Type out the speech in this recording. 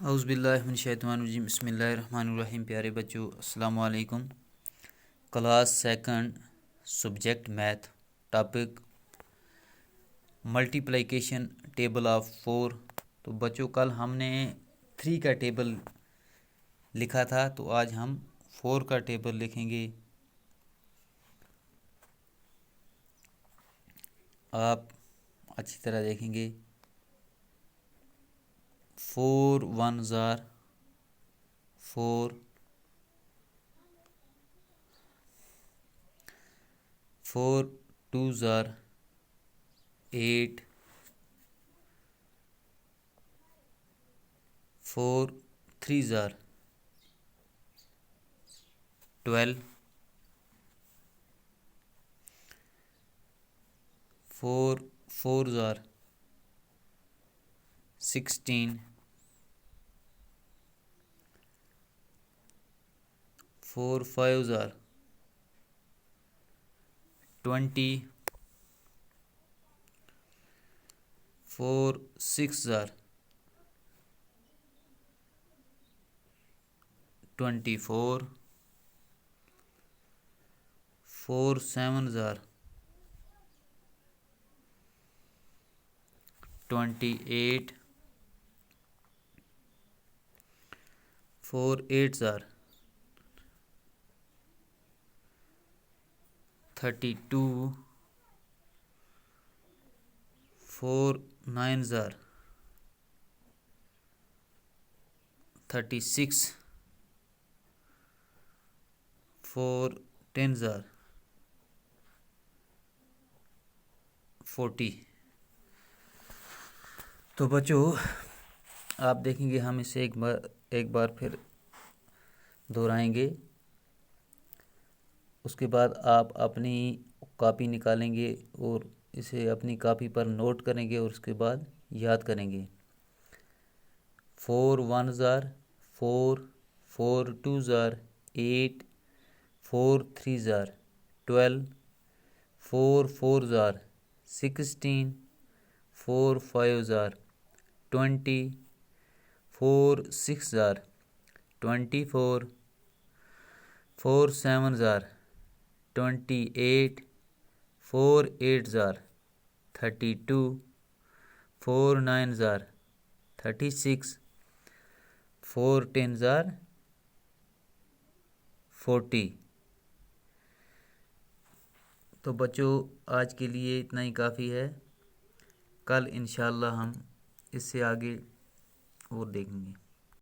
اعوذ باللہ من الشیطان الرجیم، بسم اللہ الرحمن الرحیم۔ پیارے بچوں السلام علیکم۔ Class second, subject math, topic multiplication table of 4۔ تو بچوں کل ہم نے 3 کا ٹیبل لکھا تھا، تو آج ہم 4 کا ٹیبل لکھیں گے۔ آپ اچھی طرح دیکھیں گے۔ 4 1s are 4، 4 2s are 8، 4 3s are 12، 4 4s are 16، 4 5s are 20، 4 6s are 24، 4 7s are 28، 4 8s are 32، 4 9s are 36، 4 10s are 40۔ تو بچوں آپ دیکھیں گے، ہم اسے ایک بار پھر دہرائیں گے۔ اس کے بعد آپ اپنی کاپی نکالیں گے اور اسے اپنی کاپی پر نوٹ کریں گے اور اس کے بعد یاد کریں گے۔ 4 1s are 4، 4 2s are 8، 4 3s are 12، 4 4s are 16، 4 5s are 20، 4 6s are 24، 4 7s are 28، 4 8s are 32، 4 9s are 36، 4 10s are 40۔ تو بچوں آج کے لیے اتنا ہی کافی ہے۔ کل انشاءاللہ ہم اس سے آگے اور دیکھیں گے۔